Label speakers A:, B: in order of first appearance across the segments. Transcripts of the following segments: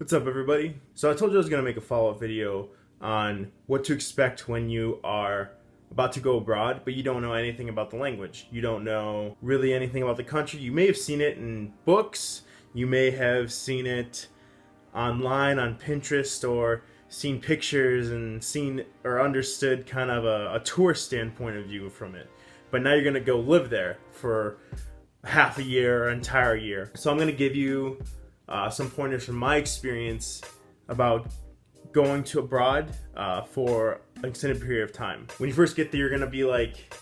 A: What's up, everybody? So I told you I was going to make a follow-up video on what to expect when you are about to go abroad, but you don't know anything about the language. You don't know really anything about the country. You may have seen it in books. You may have seen it online on Pinterest, or seen pictures and seen or understood kind of a tourist standpoint of view from it. But now you're going to go live there for half a year or entire year. So I'm going to give you some pointers from my experience about going to abroad for an extended period of time. When you first get there, you're gonna be like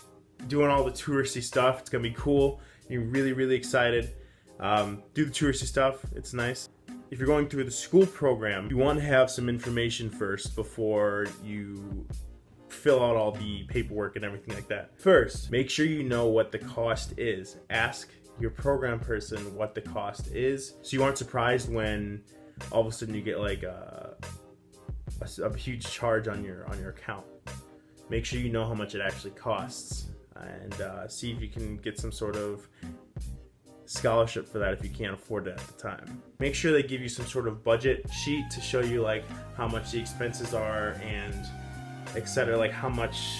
A: doing all the touristy stuff. It's gonna be cool. You're really excited. Do the touristy stuff. It's nice. If you're going through the school program, you want to have some information first before you fill out all the paperwork and everything like that. First, make sure you know what the cost is. Ask your program person what the cost is, so you aren't surprised when all of a sudden you get like a huge charge on your account. Make sure you know how much it actually costs, and see if you can get some sort of scholarship for that if you can't afford it at the time. Make sure they give you some sort of budget sheet to show you like how much the expenses are and etc., like how much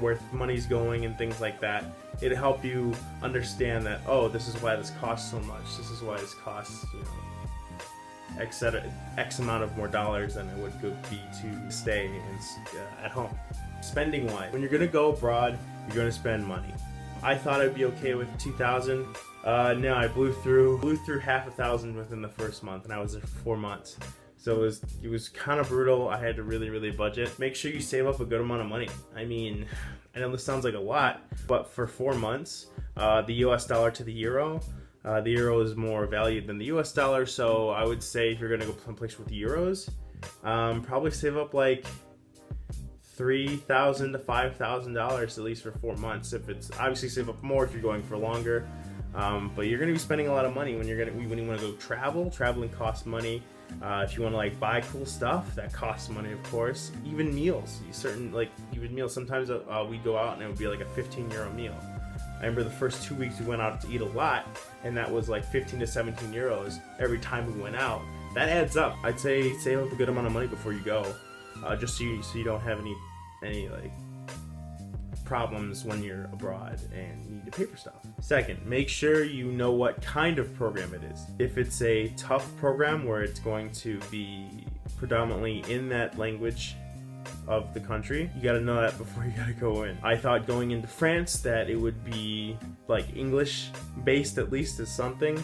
A: worth money's going and things like that. It'll help you understand that, oh, this is why this costs so much. This is why this costs, X amount of more dollars than it would be to stay at home. Spending wise, when you're gonna go abroad, you're gonna spend money. I thought I'd be okay with 2,000. No, I blew through half $1,000 within the first month, and I was there for 4 months. So it was kind of brutal. I had to really budget. Make sure you save up a good amount of money. I mean, I know this sounds like a lot, but for 4 months, the US dollar to the euro is more valued than the US dollar. So I would say if you're gonna go someplace with euros, probably save up like $3,000 to $5,000 at least for 4 months. If it's obviously save up more if you're going for longer, but you're gonna be spending a lot of money when you want to go travel. Traveling costs money. If you want to like buy cool stuff, that costs money, of course. Even meals, even meals. Sometimes we'd go out and it would be like a 15 euro meal. I remember the first 2 weeks we went out to eat a lot, and that was like 15 to 17 euros every time we went out. That adds up. I'd say save up a good amount of money before you go, just so you don't have any like problems when you're abroad and need to pay for stuff. Second, make sure you know what kind of program it is. If it's a tough program where it's going to be predominantly in that language of the country, you gotta know that before you gotta go in. I thought going into France that it would be like English based, at least as something.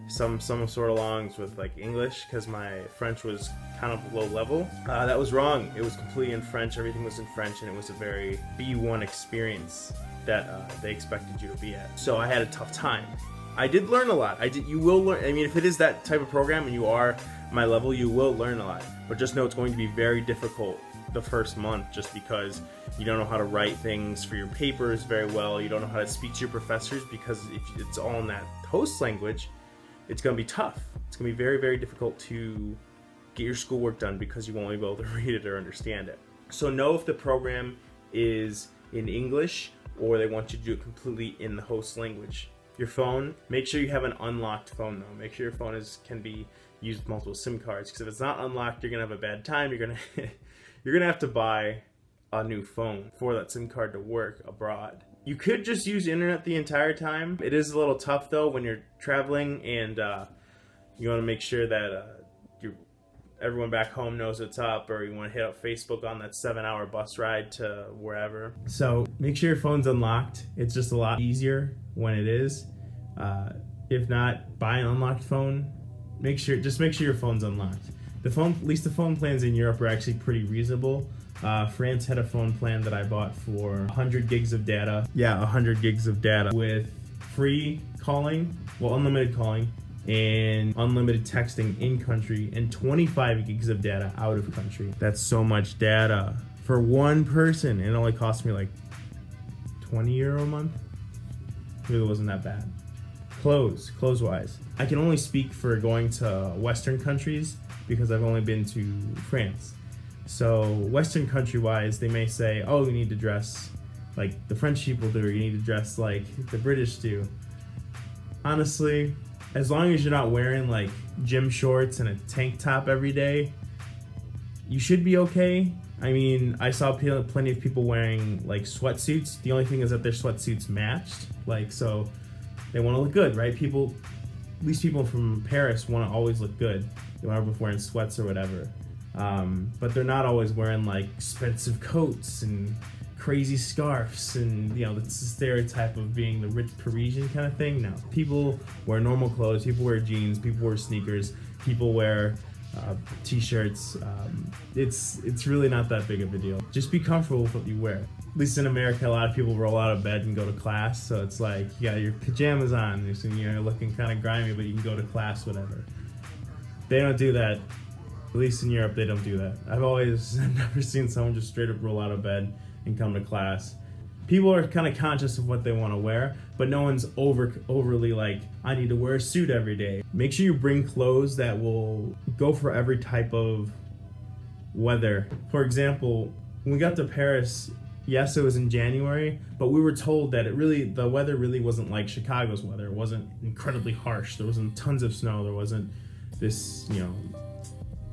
A: Some sort of longs with like English, because my French was kind of low level. That was wrong. It was completely in French. Everything was in French, and it was a very B1 experience that they expected you to be at. So I had a tough time. I did learn a lot. You will learn. I mean, if it is that type of program and you are my level, you will learn a lot. But just know it's going to be very difficult the first month, just because you don't know how to write things for your papers very well. You don't know how to speak to your professors, because if it's all in that host language, it's going to be tough. It's going to be very difficult to get your schoolwork done, because you won't be able to read it or understand it. So know if the program is in English or they want you to do it completely in the host language. Your phone, make sure you have an unlocked phone though. Make sure your phone can be used with multiple SIM cards, because if it's not unlocked, you're going to have a bad time. You're going to have to buy a new phone for that SIM card to work abroad. You could just use the internet the entire time. It is a little tough though when you're traveling, and you want to make sure that everyone back home knows what's up, or you want to hit up Facebook on that 7-hour bus ride to wherever. So make sure your phone's unlocked. It's just a lot easier when it is. If not, buy an unlocked phone. Just make sure your phone's unlocked. At least the phone plans in Europe are actually pretty reasonable. France had a phone plan that I bought for 100 gigs of data. Yeah, 100 gigs of data with free calling, well, unlimited calling, and unlimited texting in country, and 25 gigs of data out of country. That's so much data for one person. It only cost me like 20 euro a month. It really wasn't that bad. Clothes wise, I can only speak for going to Western countries, because I've only been to France. So Western country wise, they may say, oh, you need to dress like the French people do, or you need to dress like the British do. Honestly, as long as you're not wearing like gym shorts and a tank top every day, you should be okay. I mean, I saw plenty of people wearing like sweatsuits. The only thing is that their sweatsuits matched, like, so they want to look good, right? People, at least people from Paris, want to always look good. They want to be wearing sweats or whatever, but they're not always wearing like expensive coats and crazy scarves, and you know, that's the stereotype of being the rich Parisian kind of thing. No, people wear normal clothes, people wear jeans, people wear sneakers, people wear t-shirts. It's really not that big of a deal. Just be comfortable with what you wear. At least in America, a lot of people roll out of bed and go to class, so it's like you got your pajamas on, you're looking kind of grimy, but you can go to class, whatever. They don't do that. At least in Europe, they don't do that. I've never seen someone just straight up roll out of bed and come to class. People are kind of conscious of what they want to wear, but no one's overly like, I need to wear a suit every day. Make sure you bring clothes that will go for every type of weather. For example, when we got to Paris, yes, it was in January, but we were told that the weather really wasn't like Chicago's weather. It wasn't incredibly harsh. There wasn't tons of snow. There wasn't this,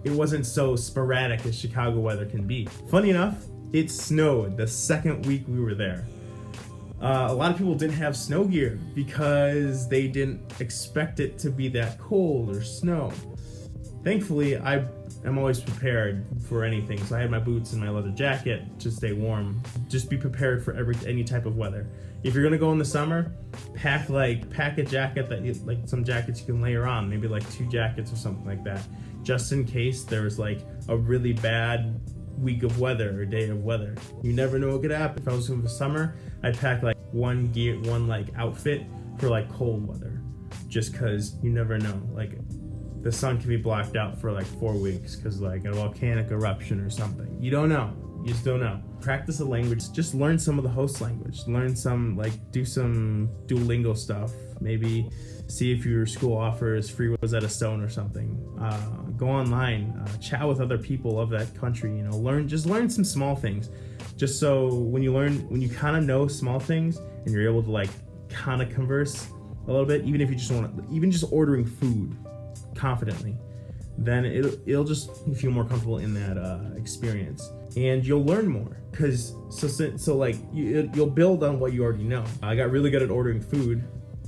A: it wasn't so sporadic as Chicago weather can be. Funny enough, it snowed the second week we were there. A lot of people didn't have snow gear because they didn't expect it to be that cold or snow. Thankfully, I'm always prepared for anything. So I had my boots and my leather jacket to stay warm. Just be prepared for any type of weather. If you're gonna go in the summer, pack a jacket that some jackets you can layer on, maybe like 2 jackets or something like that, just in case there's like a really bad week of weather or day of weather. You never know what could happen. If I was in the summer, I'd pack like one outfit for like cold weather, just cause you never know. Like the sun can be blocked out for like 4 weeks because like a volcanic eruption or something. You don't know. You just don't know. Practice a language. Just learn some of the host language. Learn some, do some Duolingo stuff. Maybe see if your school offers free Rosetta Stone or something. Go online, chat with other people of that country. Learn some small things. Just so when you kind of know small things and you're able to kind of converse a little bit, even if you just even just ordering food confidently, then it'll just feel more comfortable in that experience, and you'll learn more. Cause you'll build on what you already know. I got really good at ordering food.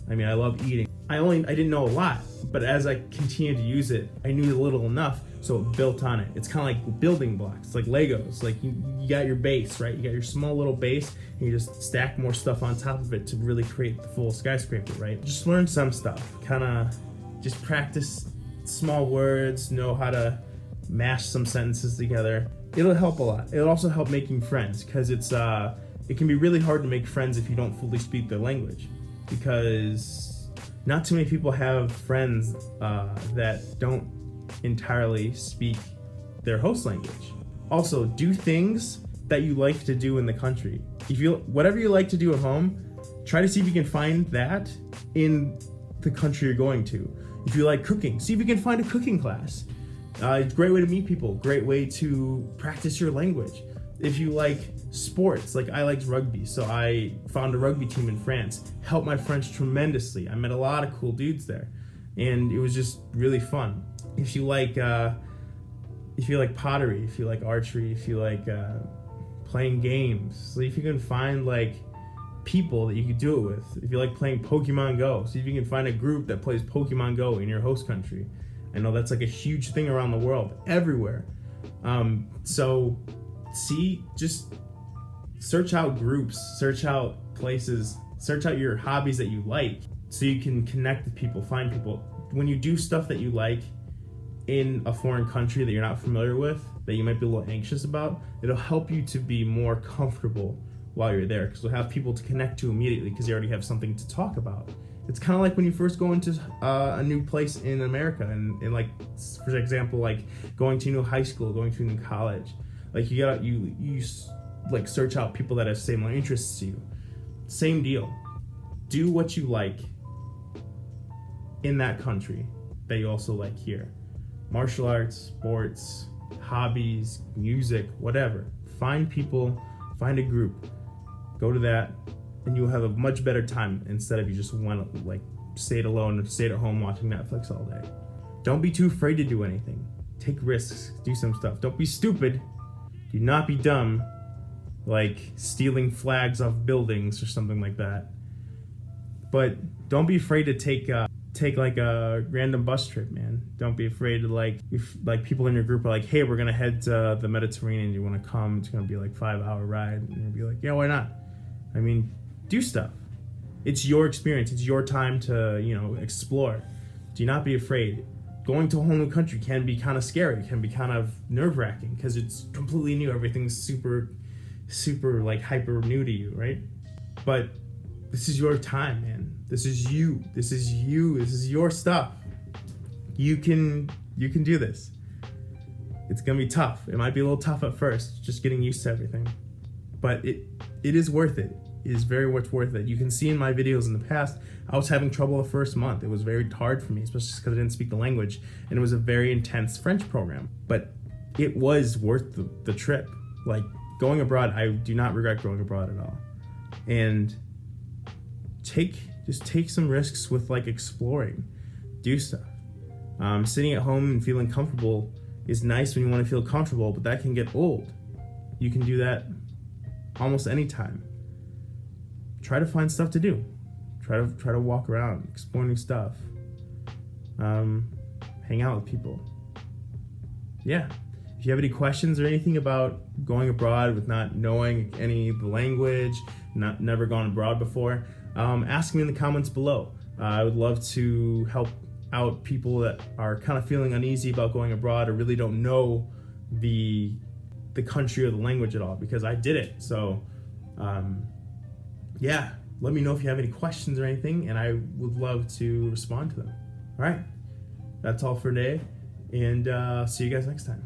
A: I mean, I love eating. I didn't know a lot, but as I continued to use it, I knew a little enough, so it built on it. It's kind of like building blocks. It's like Legos. Like you got your base, right? You got your small little base, and you just stack more stuff on top of it to really create the full skyscraper, right? Just learn some stuff. Kind of just practice small words, know how to mash some sentences together. It'll help a lot. It'll also help making friends, because it can be really hard to make friends if you don't fully speak their language, because not too many people have friends that don't entirely speak their host language. Also, do things that you like to do in the country. Whatever you like to do at home, try to see if you can find that in the country you're going to. If you like cooking, see if you can find a cooking class. It's a great way to meet people, great way to practice your language. If you like sports, like I liked rugby, so I found a rugby team in France. Helped my French tremendously. I met a lot of cool dudes there, and it was just really fun. If you like pottery, if you like archery, if you like playing games, see if you can find people that you can do it with. If you like playing Pokemon Go, see if you can find a group that plays Pokemon Go in your host country. I know that's a huge thing around the world, everywhere. So just search out groups, search out places, search out your hobbies that you like, so you can connect with people, find people. When you do stuff that you like in a foreign country that you're not familiar with, that you might be a little anxious about, it'll help you to be more comfortable while you're there, because you'll have people to connect to immediately because you already have something to talk about. It's kind of like when you first go into a new place in America, and for example, going to a new high school, going to a new college. You search out people that have similar interests to you. Same deal. Do what you like in that country that you also like here. Martial arts, sports, hobbies, music, whatever. Find people, find a group, go to that, and you'll have a much better time instead of you just want to stayed alone and stayed at home watching Netflix all day. Don't be too afraid to do anything. Take risks, do some stuff. Don't be stupid. Do not be dumb, like stealing flags off buildings or something like that. But don't be afraid to take like a random bus trip, man. Don't be afraid to if people in your group are like, hey, we're gonna head to the Mediterranean, you wanna come? It's gonna be like 5-hour ride. And you'll be like, yeah, why not? I mean, do stuff. It's your experience. It's your time to, explore. Do not be afraid. Going to a whole new country can be kind of scary. It can be kind of nerve-wracking because it's completely new. Everything's super like hyper new to you, right? But this is your time, man. This is you. This is you. This is your stuff. You can do this. It's gonna be tough. It might be a little tough at first, just getting used to everything. But it is worth it. It is very much worth it. You can see in my videos in the past, I was having trouble the first month. It was very hard for me, especially because I didn't speak the language, and it was a very intense French program. But it was worth the trip. Like, going abroad, I do not regret going abroad at all. And just take some risks with exploring. Do stuff. Sitting at home and feeling comfortable is nice when you want to feel comfortable, but that can get old. You can do that almost any time. Try to find stuff to do. Try to walk around, explore new stuff. Hang out with people. Yeah. If you have any questions or anything about going abroad with not knowing any of the language, never gone abroad before, ask me in the comments below. I would love to help out people that are kind of feeling uneasy about going abroad or really don't know the country or the language at all, because I did it. So yeah, let me know if you have any questions or anything, and I would love to respond to them. All right, that's all for today, and see you guys next time.